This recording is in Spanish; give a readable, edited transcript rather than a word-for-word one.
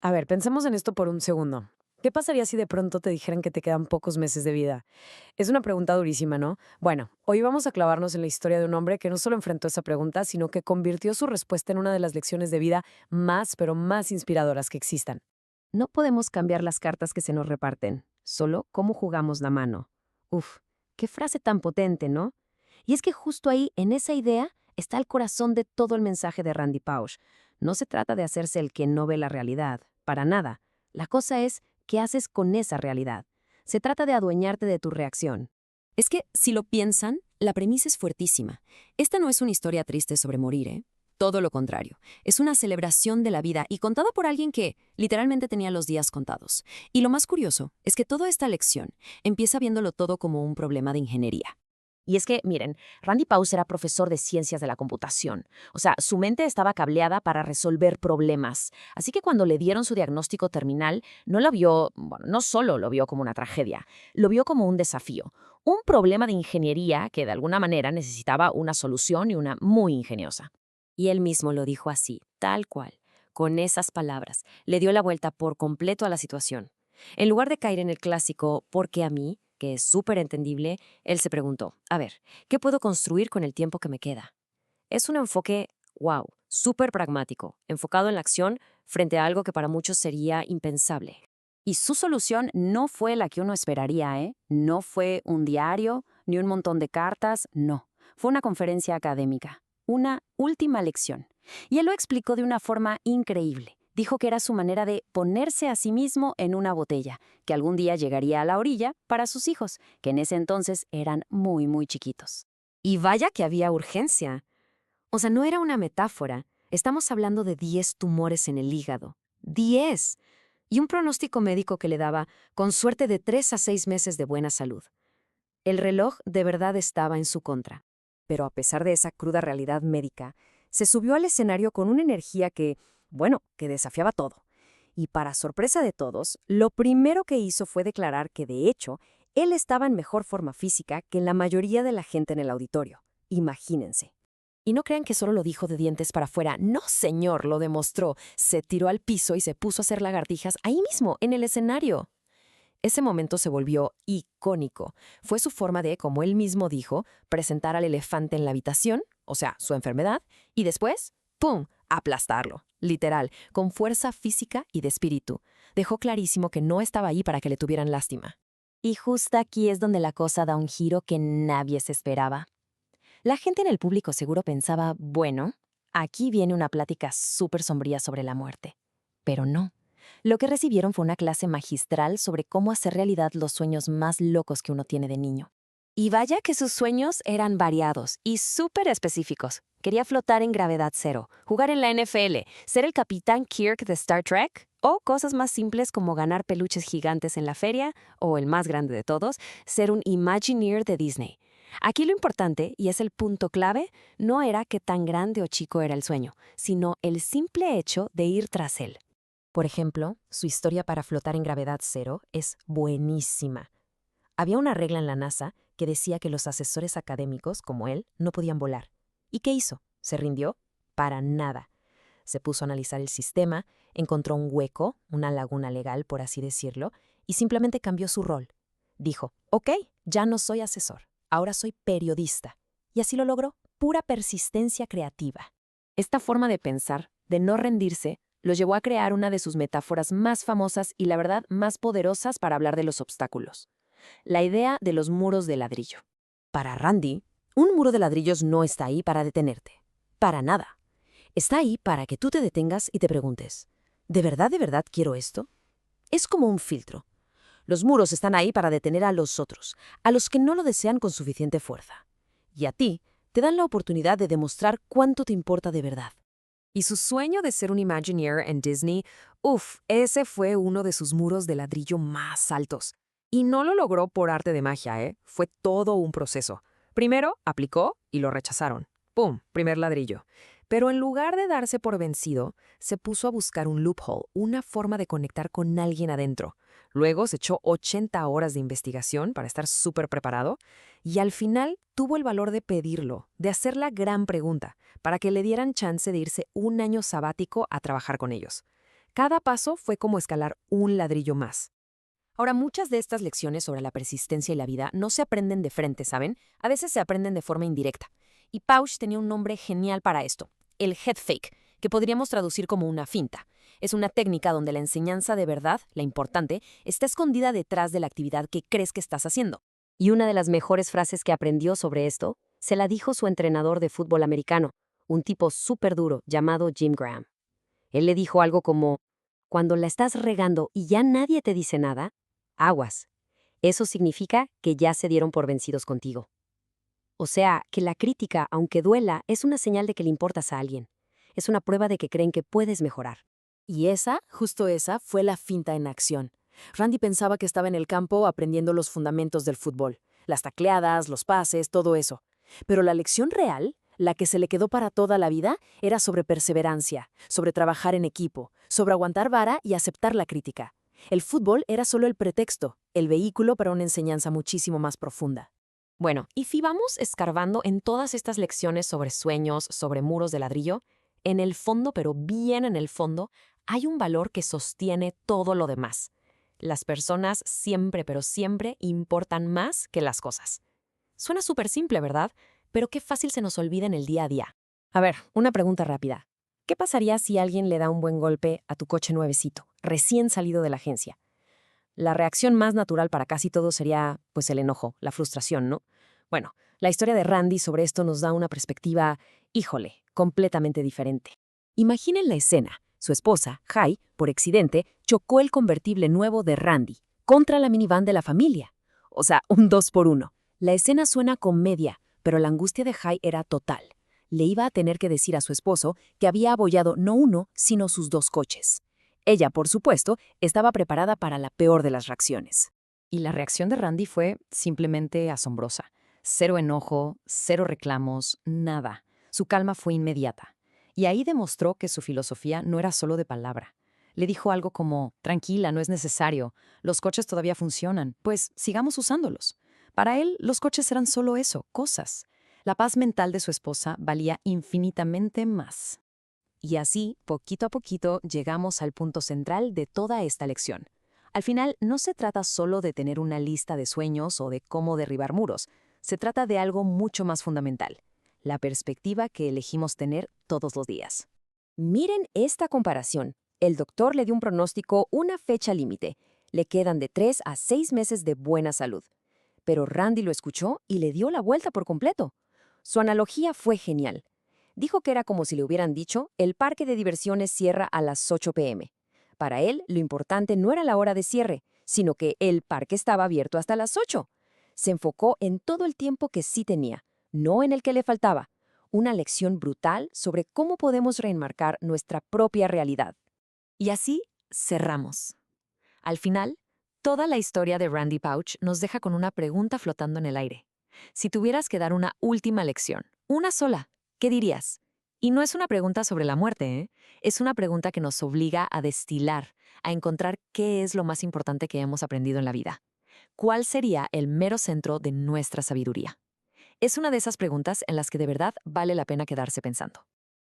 A ver, pensemos en esto por un segundo. ¿Qué pasaría si de pronto te dijeran que te quedan pocos meses de vida? Es una pregunta durísima, ¿no? Bueno, hoy vamos a clavarnos en la historia de un hombre que no solo enfrentó esa pregunta, sino que convirtió su respuesta en una de las lecciones de vida más, pero más inspiradoras que existan. No podemos cambiar las cartas que se nos reparten, solo cómo jugamos la mano. Uf, qué frase tan potente, ¿no? Y es que justo ahí, en esa idea, está el corazón de todo el mensaje de Randy Pausch. No se trata de hacerse el que no ve la realidad, para nada. La cosa es, ¿qué haces con esa realidad? Se trata de adueñarte de tu reacción. Es que, si lo piensan, la premisa es fuertísima. Esta no es una historia triste sobre morir, ¿eh? Todo lo contrario. Es una celebración de la vida y contada por alguien que, literalmente, tenía los días contados. Y lo más curioso es que toda esta lección empieza viéndolo todo como un problema de ingeniería. Y es que, miren, Randy Pausch era profesor de ciencias de la computación. O sea, su mente estaba cableada para resolver problemas. Así que cuando le dieron su diagnóstico terminal, no lo vio, bueno, no solo lo vio como una tragedia, lo vio como un desafío. Un problema de ingeniería que de alguna manera necesitaba una solución y una muy ingeniosa. Y él mismo lo dijo así, tal cual, con esas palabras. Le dio la vuelta por completo a la situación. En lugar de caer en el clásico ¿por qué a mí?, que es súper entendible, él se preguntó, a ver, ¿qué puedo construir con el tiempo que me queda? Es un enfoque, wow, súper pragmático, enfocado en la acción frente a algo que para muchos sería impensable. Y su solución no fue la que uno esperaría, ¿eh? No fue un diario, ni un montón de cartas, no. Fue una conferencia académica, una última lección. Y él lo explicó de una forma increíble. Dijo que era su manera de ponerse a sí mismo en una botella, que algún día llegaría a la orilla para sus hijos, que en ese entonces eran muy, muy chiquitos. Y vaya que había urgencia. O sea, no era una metáfora. Estamos hablando de 10 tumores en el hígado. 10. Y un pronóstico médico que le daba, con suerte, de 3 a 6 meses de buena salud. El reloj de verdad estaba en su contra. Pero a pesar de esa cruda realidad médica, se subió al escenario con una energía que, bueno, que desafiaba todo. Y para sorpresa de todos, lo primero que hizo fue declarar que, de hecho, él estaba en mejor forma física que la mayoría de la gente en el auditorio. Imagínense. Y no crean que solo lo dijo de dientes para afuera. No, señor, lo demostró. Se tiró al piso y se puso a hacer lagartijas ahí mismo, en el escenario. Ese momento se volvió icónico. Fue su forma de, como él mismo dijo, presentar al elefante en la habitación, o sea, su enfermedad, y después, ¡pum!, aplastarlo, literal, con fuerza física y de espíritu. Dejó clarísimo que no estaba ahí para que le tuvieran lástima. Y justo aquí es donde la cosa da un giro que nadie se esperaba. La gente en el público seguro pensaba, bueno, aquí viene una plática súper sombría sobre la muerte. Pero no. Lo que recibieron fue una clase magistral sobre cómo hacer realidad los sueños más locos que uno tiene de niño. Y vaya que sus sueños eran variados y súper específicos. Quería flotar en gravedad cero, jugar en la NFL, ser el capitán Kirk de Star Trek, o cosas más simples como ganar peluches gigantes en la feria, o el más grande de todos, ser un Imagineer de Disney. Aquí lo importante, y es el punto clave, no era qué tan grande o chico era el sueño, sino el simple hecho de ir tras él. Por ejemplo, su historia para flotar en gravedad cero es buenísima. Había una regla en la NASA que decía que los asesores académicos, como él, no podían volar. ¿Y qué hizo? ¿Se rindió? Para nada. Se puso a analizar el sistema, encontró un hueco, una laguna legal, por así decirlo, y simplemente cambió su rol. Dijo, ok, ya no soy asesor, ahora soy periodista. Y así lo logró, pura persistencia creativa. Esta forma de pensar, de no rendirse, lo llevó a crear una de sus metáforas más famosas y la verdad más poderosas para hablar de los obstáculos. La idea de los muros de ladrillo. Para Randy, un muro de ladrillos no está ahí para detenerte. Para nada. Está ahí para que tú te detengas y te preguntes, de verdad quiero esto? Es como un filtro. Los muros están ahí para detener a los otros, a los que no lo desean con suficiente fuerza. Y a ti, te dan la oportunidad de demostrar cuánto te importa de verdad. Y su sueño de ser un Imagineer en Disney, ese fue uno de sus muros de ladrillo más altos. Y no lo logró por arte de magia, ¿eh? Fue todo un proceso. Primero, aplicó y lo rechazaron. ¡Pum! Primer ladrillo. Pero en lugar de darse por vencido, se puso a buscar un loophole, una forma de conectar con alguien adentro. Luego se echó 80 horas de investigación para estar súper preparado y al final tuvo el valor de pedirlo, de hacer la gran pregunta, para que le dieran chance de irse un año sabático a trabajar con ellos. Cada paso fue como escalar un ladrillo más. Ahora, muchas de estas lecciones sobre la persistencia y la vida no se aprenden de frente, ¿saben? A veces se aprenden de forma indirecta. Y Pausch tenía un nombre genial para esto, el head fake, que podríamos traducir como una finta. Es una técnica donde la enseñanza de verdad, la importante, está escondida detrás de la actividad que crees que estás haciendo. Y una de las mejores frases que aprendió sobre esto se la dijo su entrenador de fútbol americano, un tipo súper duro llamado Jim Graham. Él le dijo algo como, cuando la estás regando y ya nadie te dice nada, aguas. Eso significa que ya se dieron por vencidos contigo. O sea, que la crítica, aunque duela, es una señal de que le importas a alguien. Es una prueba de que creen que puedes mejorar. Y justo esa, fue la finta en acción. Randy pensaba que estaba en el campo aprendiendo los fundamentos del fútbol, las tacleadas, los pases, todo eso. Pero la lección real, la que se le quedó para toda la vida, era sobre perseverancia, sobre trabajar en equipo, sobre aguantar vara y aceptar la crítica. El fútbol era solo el pretexto, el vehículo para una enseñanza muchísimo más profunda. Bueno, y si vamos escarbando en todas estas lecciones sobre sueños, sobre muros de ladrillo, en el fondo, pero bien en el fondo, hay un valor que sostiene todo lo demás. Las personas siempre, pero siempre importan más que las cosas. Suena súper simple, ¿verdad? Pero qué fácil se nos olvida en el día a día. A ver, una pregunta rápida. ¿Qué pasaría si alguien le da un buen golpe a tu coche nuevecito, recién salido de la agencia? La reacción más natural para casi todo sería, pues, el enojo, la frustración, ¿no? Bueno, la historia de Randy sobre esto nos da una perspectiva, híjole, completamente diferente. Imaginen la escena. Su esposa, Jai, por accidente, chocó el convertible nuevo de Randy contra la minivan de la familia. O sea, un 2x1. La escena suena comedia, pero la angustia de Jai era total. Le iba a tener que decir a su esposo que había abollado no uno, sino sus 2 coches. Ella, por supuesto, estaba preparada para la peor de las reacciones. Y la reacción de Randy fue simplemente asombrosa. Cero enojo, cero reclamos, nada. Su calma fue inmediata. Y ahí demostró que su filosofía no era solo de palabra. Le dijo algo como, tranquila, no es necesario, los coches todavía funcionan, pues sigamos usándolos. Para él, los coches eran solo eso, cosas. La paz mental de su esposa valía infinitamente más. Y así, poquito a poquito, llegamos al punto central de toda esta lección. Al final, no se trata solo de tener una lista de sueños o de cómo derribar muros. Se trata de algo mucho más fundamental, la perspectiva que elegimos tener todos los días. Miren esta comparación. El doctor le dio un pronóstico, una fecha límite. Le quedan de 3 a 6 meses de buena salud. Pero Randy lo escuchó y le dio la vuelta por completo. Su analogía fue genial. Dijo que era como si le hubieran dicho, el parque de diversiones cierra a las 8 p.m. Para él, lo importante no era la hora de cierre, sino que el parque estaba abierto hasta las 8. Se enfocó en todo el tiempo que sí tenía, no en el que le faltaba. Una lección brutal sobre cómo podemos reenmarcar nuestra propia realidad. Y así cerramos. Al final, toda la historia de Randy Pauch nos deja con una pregunta flotando en el aire. Si tuvieras que dar una última lección, una sola, ¿qué dirías? Y no es una pregunta sobre la muerte, ¿eh? Es una pregunta que nos obliga a destilar, a encontrar qué es lo más importante que hemos aprendido en la vida. ¿Cuál sería el mero centro de nuestra sabiduría? Es una de esas preguntas en las que de verdad vale la pena quedarse pensando.